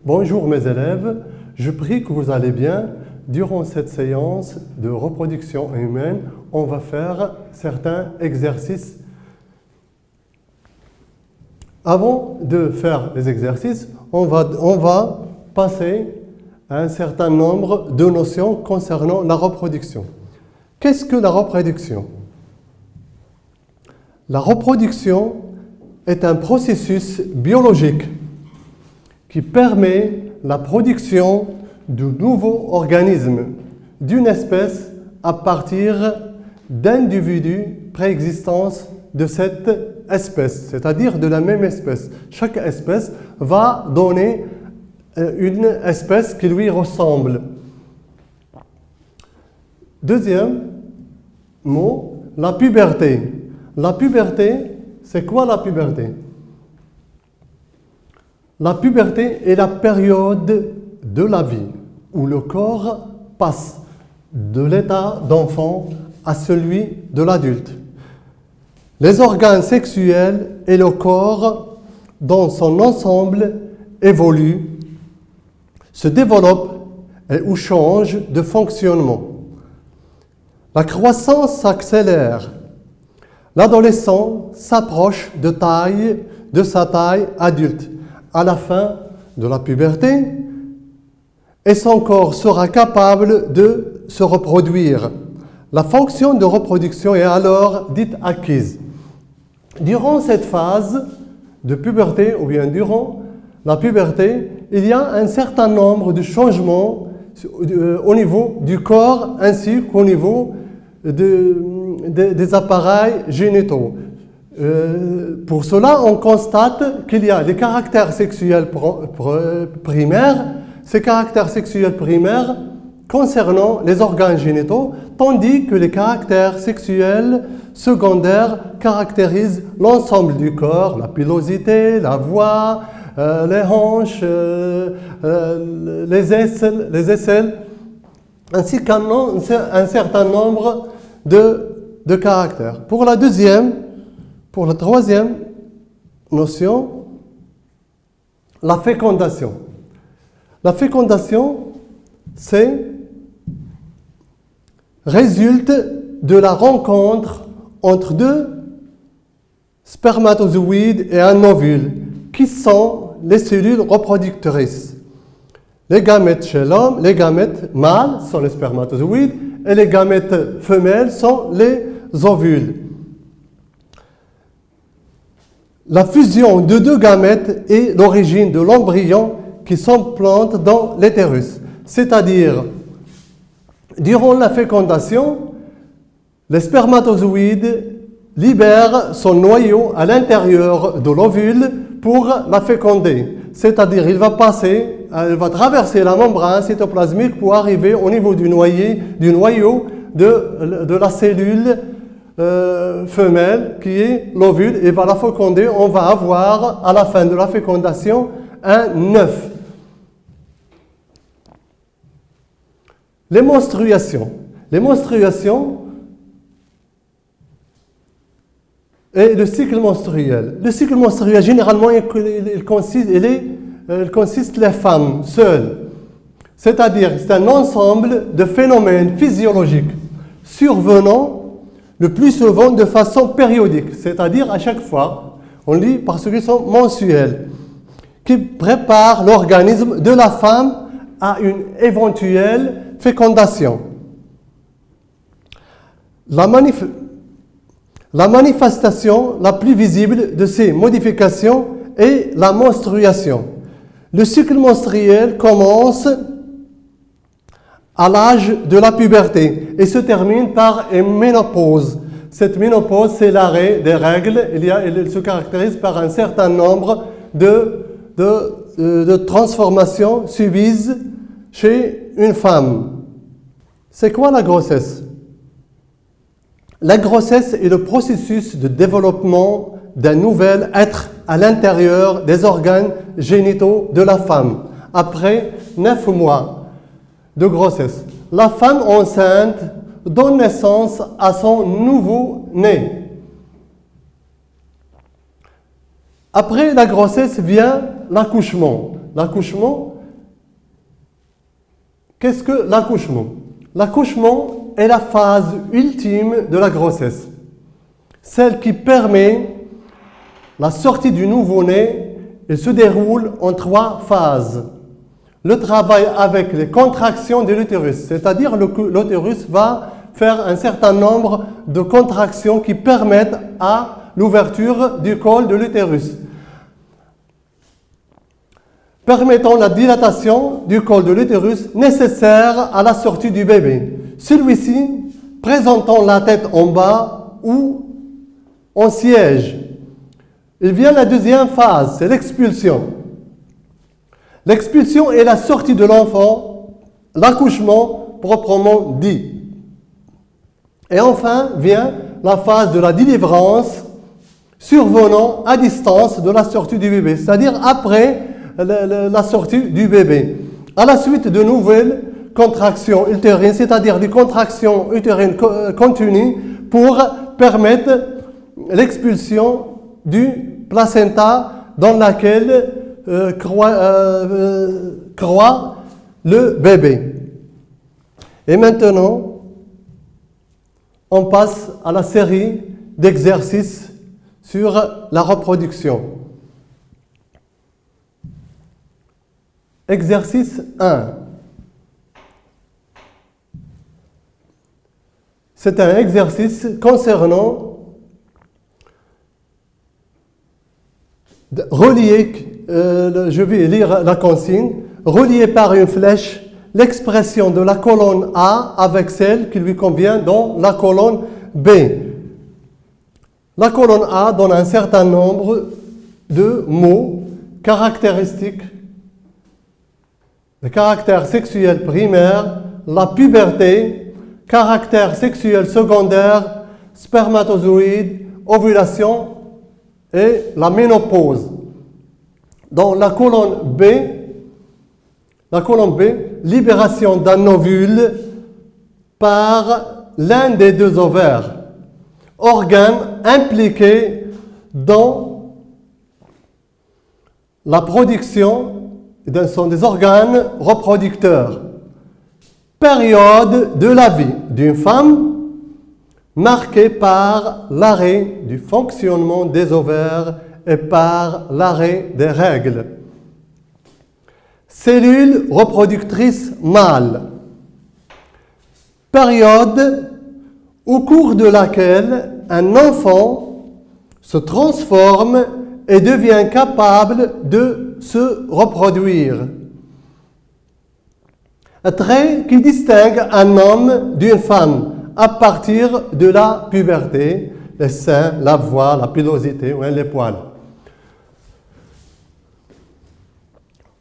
Bonjour mes élèves, je prie que vous allez bien. Durant cette séance de reproduction humaine, on va faire certains exercices. Avant de faire les exercices, on va passer à un certain nombre de notions concernant la reproduction. Qu'est-ce que la reproduction? La reproduction est un processus biologique qui permet la production de nouveaux organismes d'une espèce à partir d'individus préexistants de cette espèce, c'est-à-dire de la même espèce. Chaque espèce va donner une espèce qui lui ressemble. Deuxième mot, la puberté. La puberté, c'est quoi la puberté? La puberté est la période de la vie où le corps passe de l'état d'enfant à celui de l'adulte. Les organes sexuels et le corps dans son ensemble évoluent, se développent ou changent de fonctionnement. La croissance s'accélère. L'adolescent s'approche de sa taille adulte. À la fin de la puberté, et son corps sera capable de se reproduire. La fonction de reproduction est alors dite acquise. Durant cette phase de puberté, ou bien durant la puberté, il y a un certain nombre de changements au niveau du corps ainsi qu'au niveau des appareils génitaux. Pour cela, on constate qu'il y a les caractères sexuels primaires, ces caractères sexuels primaires concernant les organes génitaux, tandis que les caractères sexuels secondaires caractérisent l'ensemble du corps, la pilosité, la voix, les hanches, les aisselles, ainsi qu'un certain nombre de caractères. Pour la troisième notion, la fécondation. La fécondation, résulte de la rencontre entre deux spermatozoïdes et un ovule, qui sont les cellules reproductrices. Les gamètes chez l'homme, les gamètes mâles sont les spermatozoïdes et les gamètes femelles sont les ovules. La fusion de deux gamètes est l'origine de l'embryon qui s'implante dans l'utérus. C'est-à-dire, durant la fécondation, le spermatozoïde libère son noyau à l'intérieur de l'ovule pour la féconder. C'est-à-dire, il va traverser la membrane cytoplasmique pour arriver au niveau du noyau de la cellule femelle qui est l'ovule et va la féconder. On va avoir à la fin de la fécondation un œuf. Les menstruations. Les menstruations et le cycle menstruel. Le cycle menstruel, généralement, il consiste les femmes seules. C'est-à-dire, c'est un ensemble de phénomènes physiologiques survenant le plus souvent de façon périodique, c'est-à-dire à chaque fois, on dit parce qu'ils sont mensuels, qui préparent l'organisme de la femme à une éventuelle fécondation. La manifestation la plus visible de ces modifications est la menstruation. Le cycle menstruel commence à l'âge de la puberté et se termine par une ménopause. Cette ménopause, c'est l'arrêt des règles. Elle se caractérise par un certain nombre de transformations subies chez une femme. C'est quoi la grossesse? La grossesse est le processus de développement d'un nouvel être à l'intérieur des organes génitaux de la femme. Après 9 mois de grossesse, la femme enceinte donne naissance à son nouveau-né. Après la grossesse vient l'accouchement. L'accouchement, qu'est-ce que l'accouchement? L'accouchement est la phase ultime de la grossesse, celle qui permet la sortie du nouveau-né. Il se déroule en 3 phases. Le travail avec les contractions de l'utérus, c'est-à-dire l'utérus va faire un certain nombre de contractions qui permettent à l'ouverture du col de l'utérus, permettant la dilatation du col de l'utérus nécessaire à la sortie du bébé. Celui-ci présentant la tête en bas ou en siège. Il vient la deuxième phase, c'est l'expulsion. L'expulsion est la sortie de l'enfant, l'accouchement proprement dit. Et enfin vient la phase de la délivrance survenant à distance de la sortie du bébé, c'est-à-dire après la sortie du bébé. À la suite de nouvelles contractions utérines, c'est-à-dire des contractions utérines continues pour permettre l'expulsion du placenta dans laquelle croît le bébé. Et maintenant, on passe à la série d'exercices sur la reproduction. Exercice 1. C'est un exercice concernant relier, je vais lire la consigne, relier par une flèche l'expression de la colonne A avec celle qui lui convient dans la colonne B. La colonne A donne un certain nombre de mots caractéristiques, le caractère sexuel primaire, la puberté, caractère sexuel secondaire, spermatozoïde, ovulation et la ménopause. Dans la colonne B, libération d'un ovule par l'un des 2 ovaires, organes impliqués dans la production, sont des organes reproducteurs. Période de la vie d'une femme marquée par l'arrêt du fonctionnement des ovaires et par l'arrêt des règles. Cellules reproductrices mâles. Période au cours de laquelle un enfant se transforme et devient capable de se reproduire. Un trait qui distingue un homme d'une femme à partir de la puberté, les seins, la voix, la pilosité ou les poils.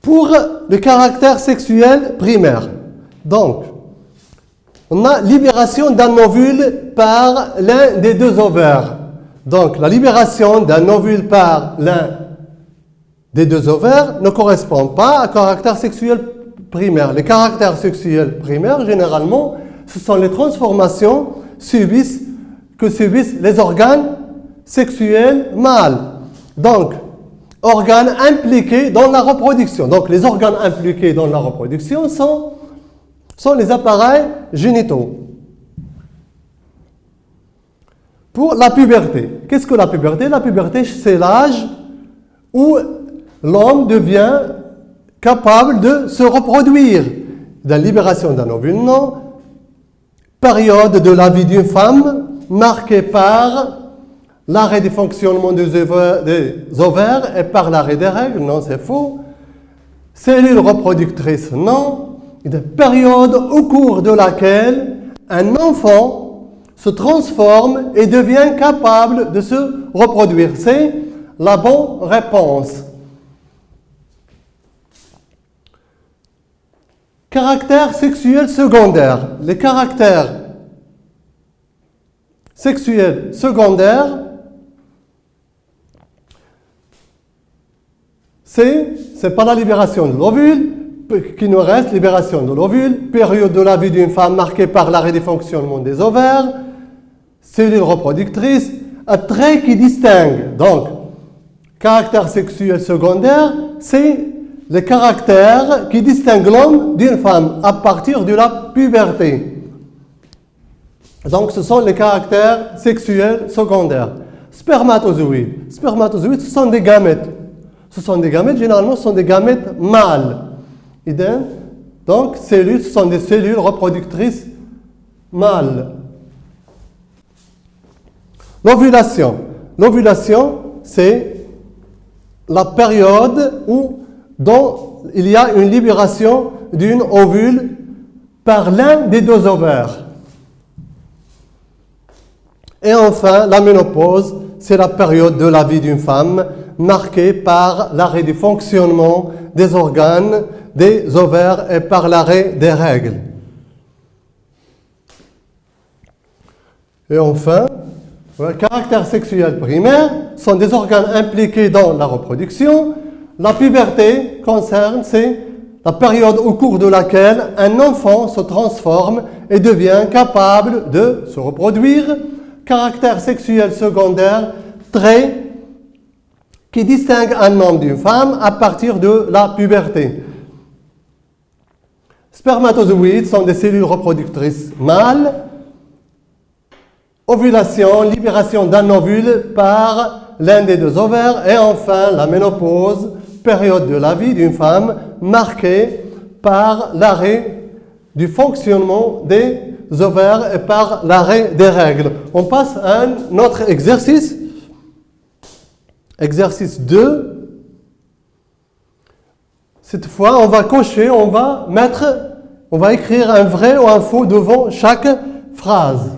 Pour le caractère sexuel primaire, donc, on a libération d'un ovule par l'un des 2 ovaires. Donc, la libération d'un ovule par l'un des 2 ovaires ne correspond pas à caractère sexuel primaire. Les caractères sexuels primaires, généralement, ce sont les transformations que subissent les organes sexuels mâles. Donc, organes impliqués dans la reproduction. Donc, les organes impliqués dans la reproduction sont les appareils génitaux. Pour la puberté, qu'est-ce que la puberté? La puberté, c'est l'âge où l'homme devient capable de se reproduire. La libération d'un ovule, non. Période de la vie d'une femme marquée par l'arrêt du fonctionnement des ovaires et par l'arrêt des règles, non, c'est faux. Cellules reproductrices, non. Une période au cours de laquelle un enfant se transforme et devient capable de se reproduire. C'est la bonne réponse. Caractère sexuel secondaire. Les caractères sexuels secondaires, c'est pas la libération de l'ovule qui nous reste, libération de l'ovule, période de la vie d'une femme marquée par l'arrêt du fonctionnement des ovaires, cellules reproductrices, un trait qui distingue. Donc, caractère sexuel secondaire, c'est les caractères qui distinguent l'homme d'une femme à partir de la puberté. Donc, ce sont les caractères sexuels secondaires. Spermatozoïdes. Spermatozoïdes, ce sont des gamètes. Ce sont des gamètes, généralement, ce sont des gamètes mâles. Donc, cellules, ce sont des cellules reproductrices mâles. L'ovulation. L'ovulation, c'est la période dont il y a une libération d'une ovule par l'un des deux ovaires. Et enfin, la ménopause, c'est la période de la vie d'une femme marquée par l'arrêt du fonctionnement des organes, des ovaires et par l'arrêt des règles. Et enfin, les caractères sexuels primaires sont des organes impliqués dans la reproduction. La puberté concerne, c'est la période au cours de laquelle un enfant se transforme et devient capable de se reproduire. Caractère sexuel secondaire, trait qui distingue un homme d'une femme à partir de la puberté. Spermatozoïdes sont des cellules reproductrices mâles. Ovulation, libération d'un ovule par l'un des deux ovaires. Et enfin, la ménopause, période de la vie d'une femme marquée par l'arrêt du fonctionnement des ovaires et par l'arrêt des règles. On passe à un autre exercice. Exercice 2. Cette fois, on va cocher, on va écrire un vrai ou un faux devant chaque phrase.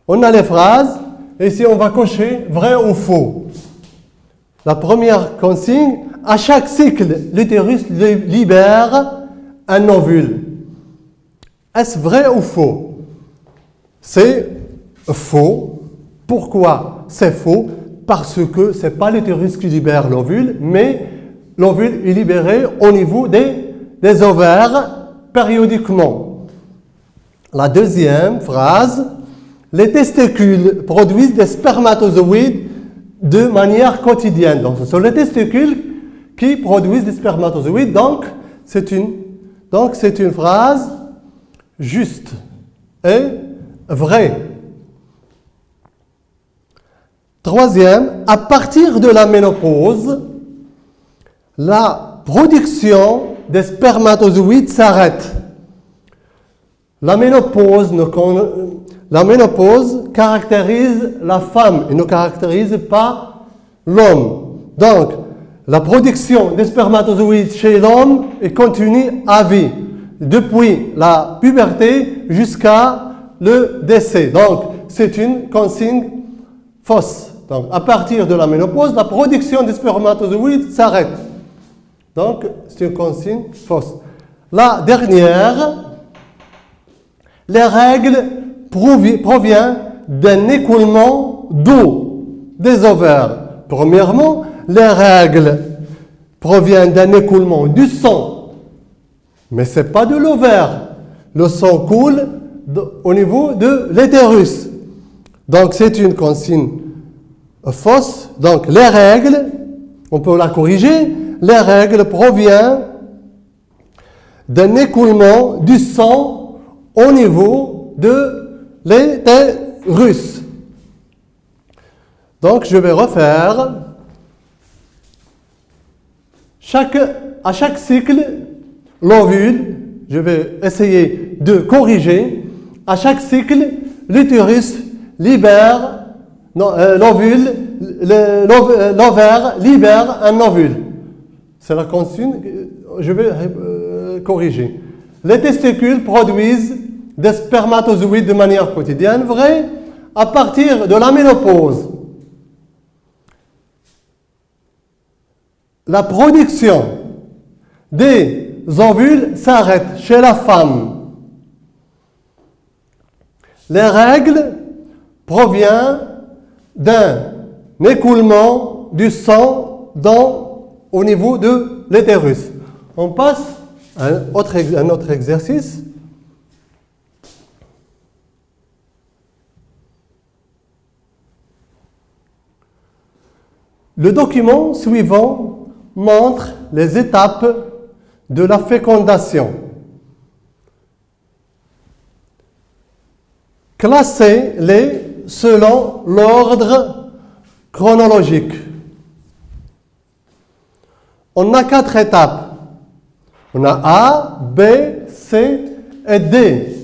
On a les phrases, et ici on va cocher vrai ou faux. La première consigne, à chaque cycle, l'utérus libère un ovule. Est-ce vrai ou faux? C'est faux. Pourquoi c'est faux? Parce que ce n'est pas l'utérus qui libère l'ovule, mais l'ovule est libéré au niveau des ovaires périodiquement. La deuxième phrase, les testicules produisent des spermatozoïdes de manière quotidienne. Donc, ce sont les testicules qui produisent des spermatozoïdes. Donc, c'est une phrase juste et vraie. Troisième, à partir de la ménopause, la production des spermatozoïdes s'arrête. La ménopause caractérise la femme et ne caractérise pas l'homme. Donc, la production des spermatozoïdes chez l'homme est continue à vie, depuis la puberté jusqu'à le décès. Donc, c'est une consigne fausse. Donc, à partir de la ménopause, la production des spermatozoïdes s'arrête. Donc, c'est une consigne fausse. La dernière, les règles proviennent d'un écoulement d'eau des ovaires. Premièrement, les règles proviennent d'un écoulement du sang, mais ce n'est pas de l'ovaire. Le sang coule au niveau de l'utérus. Donc, c'est une consigne fausse. Donc, les règles, on peut la corriger, les règles proviennent d'un écoulement du sang au niveau de l'utérus. Donc, je vais refaire. À chaque cycle, l'ovule, je vais essayer de corriger. À chaque cycle, l'utérus libère, l'ovule, l'ovaire libère un ovule. C'est la consigne, je vais corriger. Les testicules produisent des spermatozoïdes de manière quotidienne, vrai, à partir de la ménopause. La production des ovules s'arrête chez la femme. Les règles proviennent d'un écoulement du sang au niveau de l'utérus. On passe à un autre exercice. Le document suivant montre les étapes de la fécondation. Classez-les selon l'ordre chronologique. On a 4 étapes. On a A, B, C et D.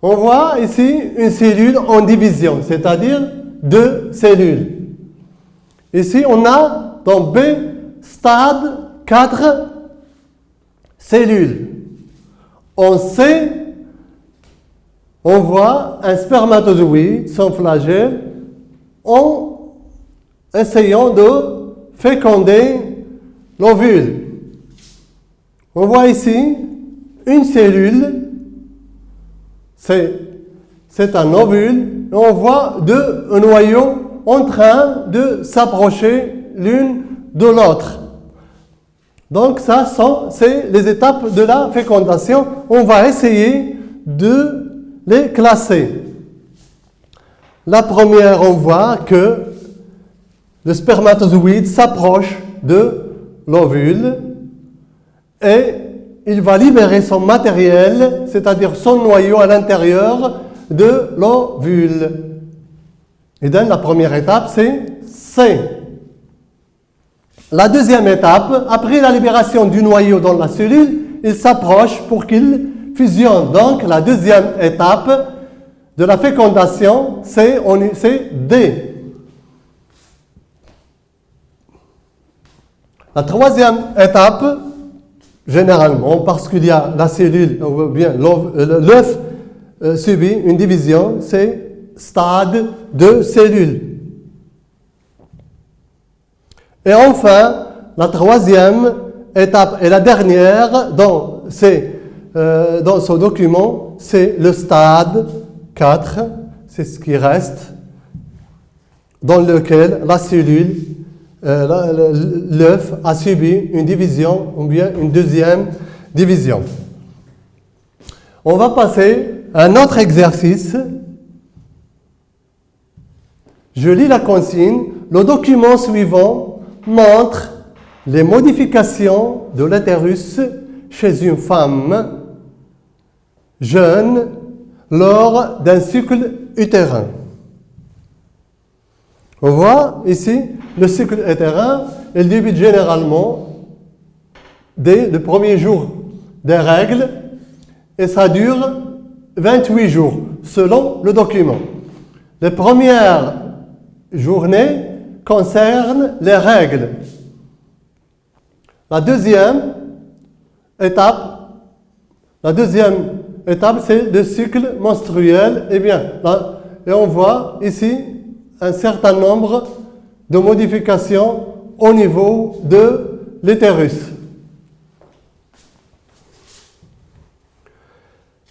On voit ici une cellule en division, c'est-à-dire 2 cellules. Ici, on a dans B stade 4 cellules. En C, on voit un spermatozoïde sans flagelle en essayant de féconder l'ovule. On voit ici une cellule, c'est un ovule, et on voit 2 noyaux en train de s'approcher l'une de l'autre. Donc ça, c'est les étapes de la fécondation. On va essayer de les classer. La première, on voit que le spermatozoïde s'approche de l'ovule et il va libérer son matériel, c'est-à-dire son noyau à l'intérieur de l'ovule. Et donc la première étape, c'est C. La deuxième étape, après la libération du noyau dans la cellule, il s'approche pour qu'il fusionne. Donc la deuxième étape de la fécondation, c'est D. La troisième étape, généralement, parce qu'il y a la cellule, ou bien l'œuf subit une division, c'est stade de cellule. Et enfin, la troisième étape et la dernière dans ce document, c'est le stade 4, c'est ce qui reste, dans lequel la cellule, l'œuf a subi une division ou bien une deuxième division. On va passer à un autre exercice. Je lis la consigne. Le document suivant montre les modifications de l'utérus chez une femme jeune lors d'un cycle utérin. On voit ici le cycle utérin, il débute généralement dès le premier jour des règles et ça dure 28 jours selon le document. Les premières journées concernent les règles. La deuxième étape, c'est le cycle menstruel. Et on voit ici un certain nombre de modifications au niveau de l'utérus.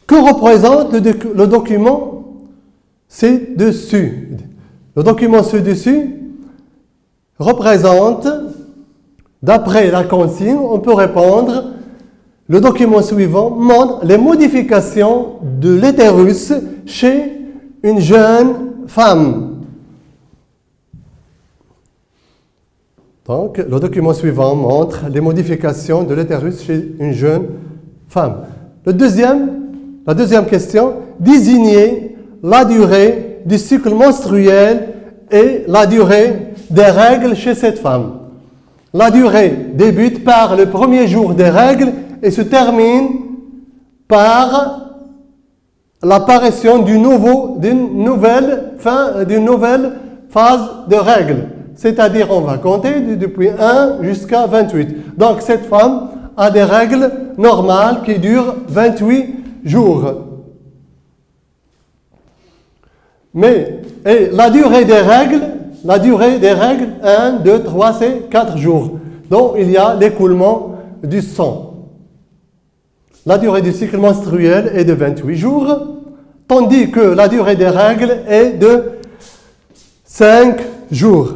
Que représente le document ci-dessus? Le document ci-dessus représente, d'après la consigne, on peut répondre, le document suivant montre les modifications de l'utérus chez une jeune femme. Donc, le document suivant montre les modifications de l'utérus chez une jeune femme. La deuxième question, désignez la durée du cycle menstruel et la durée des règles chez cette femme. La durée débute par le premier jour des règles et se termine par l'apparition d'une nouvelle phase de règles. C'est-à-dire, on va compter depuis 1 jusqu'à 28. Donc, cette femme a des règles normales qui durent 28 jours. Et la durée des règles, 1, 2, 3, c'est 4 jours. Donc, il y a l'écoulement du sang. La durée du cycle menstruel est de 28 jours, tandis que la durée des règles est de 5 jours.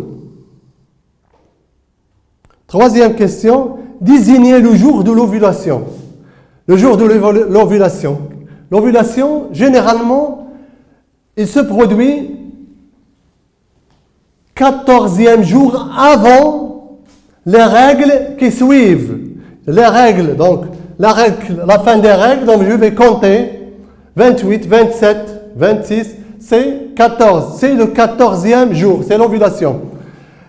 Troisième question, désignez le jour de l'ovulation. Le jour de l'ovulation. L'ovulation, généralement, il se produit 14e jour avant les règles qui suivent. Les règles, donc la fin des règles, donc je vais compter 28, 27, 26, c'est 14. C'est le 14e jour, c'est l'ovulation.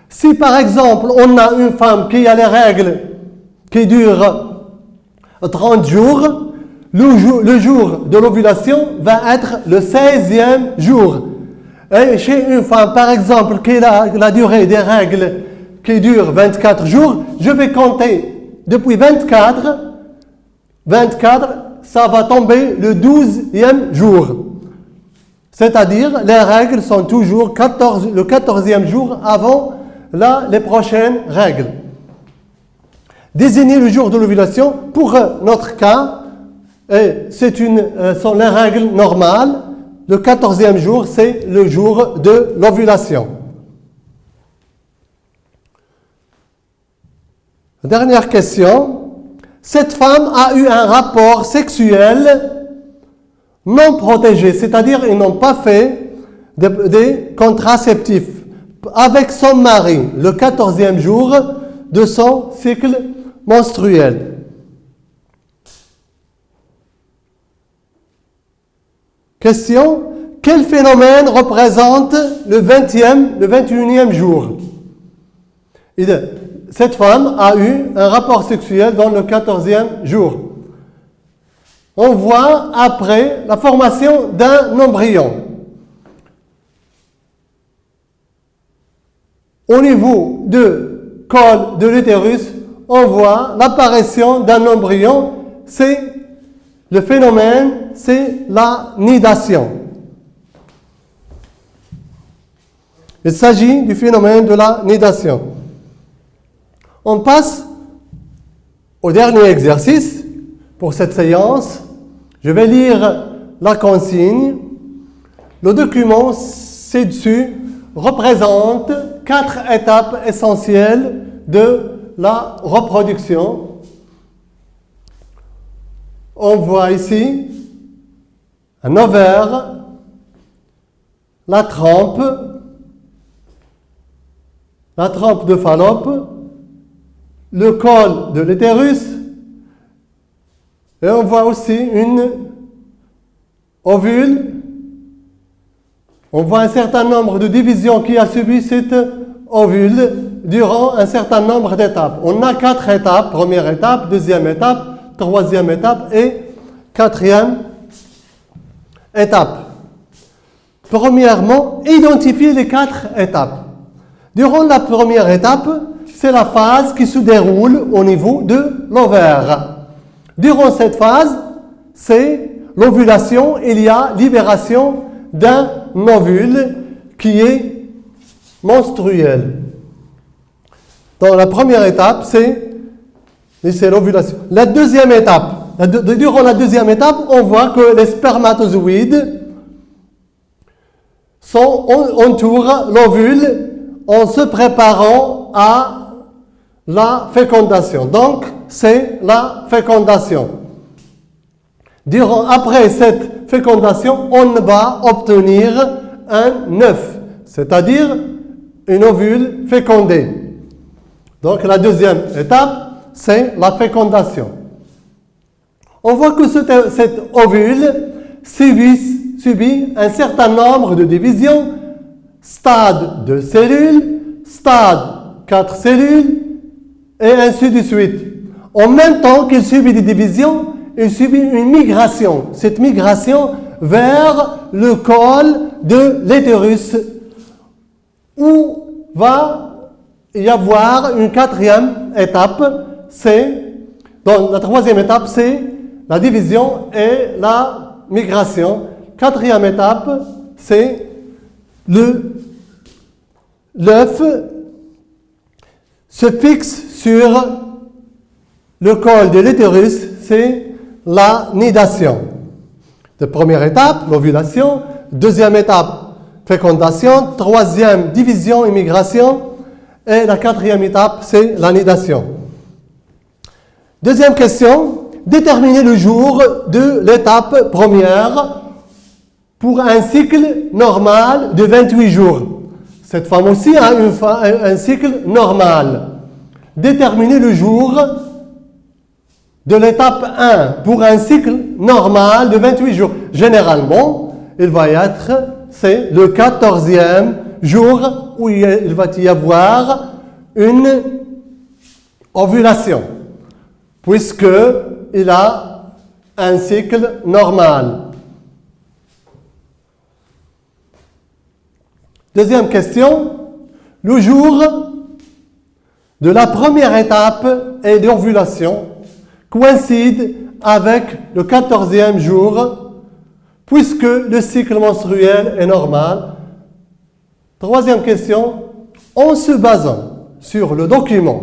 Si par exemple on a une femme qui a les règles qui durent 30 jours, le jour de l'ovulation va être le 16e jour. Et chez une femme par exemple qui a la durée des règles qui dure 24 jours, je vais compter depuis 24, ça va tomber le 12e jour. C'est-à-dire, les règles sont toujours le 14e jour avant les prochaines règles. Désigner le jour de l'ovulation, pour notre cas, sont les règles normales. Le 14e jour, c'est le jour de l'ovulation. Dernière question. Cette femme a eu un rapport sexuel non protégé, c'est-à-dire ils n'ont pas fait des contraceptifs avec son mari le 14e jour de son cycle menstruel. Question. Quel phénomène représente le 21e jour? Cette femme a eu un rapport sexuel dans le 14e jour. On voit après la formation d'un embryon. Au niveau du col de l'utérus, on voit l'apparition d'un embryon. Le phénomène, c'est la nidation. Il s'agit du phénomène de la nidation. On passe au dernier exercice pour cette séance. Je vais lire la consigne. Le document ci-dessus représente 4 étapes essentielles de la reproduction. On voit ici un ovaire, la trompe de Fallope, le col de l'utérus, et on voit aussi une ovule. On voit un certain nombre de divisions qui a subi cette ovule durant un certain nombre d'étapes. On a 4 étapes, première étape, deuxième étape, troisième étape et quatrième étape. Premièrement, identifier les 4 étapes. Durant la première étape, c'est la phase qui se déroule au niveau de l'ovaire. Durant cette phase, c'est l'ovulation. Il y a libération d'un ovule qui est menstruel. Dans la première étape, c'est l'ovulation. La deuxième étape, durant la deuxième étape, on voit que les spermatozoïdes entourent l'ovule en se préparant à la fécondation. Donc, c'est la fécondation. Après cette fécondation, on va obtenir un œuf, c'est-à-dire une ovule fécondée. Donc, la deuxième étape, c'est la fécondation. On voit que cet ovule subit un certain nombre de divisions, stade de cellules, stade 4 cellules, et ainsi de suite. En même temps qu'il subit des divisions, il subit une migration. Cette migration vers le col de l'utérus, où va y avoir une quatrième étape. Donc la troisième étape, c'est la division et la migration. Quatrième étape, c'est l'œuf se fixe sur le col de l'utérus, c'est la nidation. La première étape, l'ovulation. Deuxième étape, fécondation. Troisième, division, immigration. Et la quatrième étape, c'est la nidation. Deuxième question, déterminer le jour de l'étape première pour un cycle normal de 28 jours. Cette femme aussi a un cycle normal. Déterminer le jour de l'étape 1 pour un cycle normal de 28 jours. Généralement, c'est le 14e jour où il va y avoir une ovulation, puisqu'il a un cycle normal. Deuxième question, le jour de la première étape et d'ovulation coïncide avec le 14e jour, puisque le cycle menstruel est normal. Troisième question, en se basant sur le document,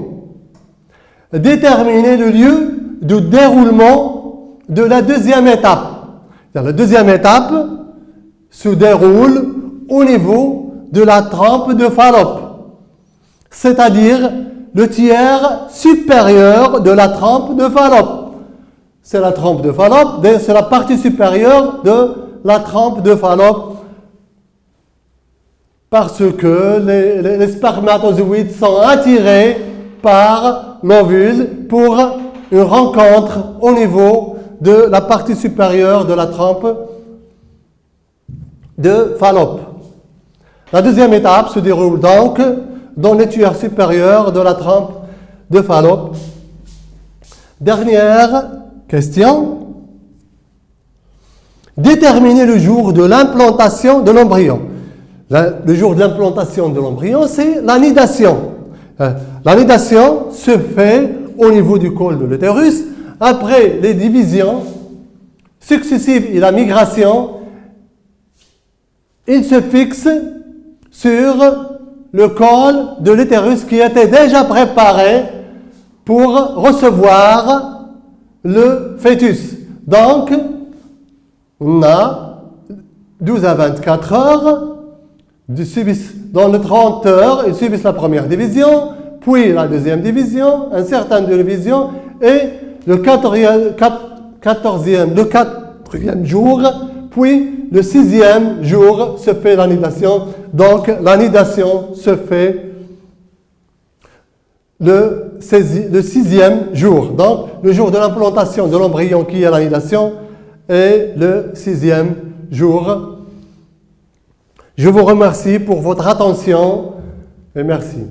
déterminer le lieu de déroulement de la deuxième étape. La deuxième étape se déroule au niveau de la trempe de Fallope, c'est-à-dire le tiers supérieur de la trempe de Fallope. C'est la trempe de Fallope, c'est la partie supérieure de la trempe de Fallope, parce que les spermatozoïdes sont attirés par l'ovule pour une rencontre au niveau de la partie supérieure de la trempe de Fallope. La deuxième étape se déroule donc dans le tiers supérieur de la trempe de Fallope. Dernière question. Déterminer le jour de l'implantation de l'embryon. Le jour de l'implantation de l'embryon, c'est l'anidation. L'anidation se fait au niveau du col de l'utérus après les divisions successives et la migration. Il se fixe sur le col de l'utérus qui était déjà préparé pour recevoir le fœtus. Donc, on a 12 à 24 heures. Dans les 30 heures, ils subissent la première division, puis la deuxième division, un certain nombre de divisions, et le quatrième jour, puis le 6e jour se fait l'anidation. Donc, l'anidation se fait le 6e jour. Donc, le jour de l'implantation de l'embryon qui est l'anidation est le 6e jour. Je vous remercie pour votre attention et merci.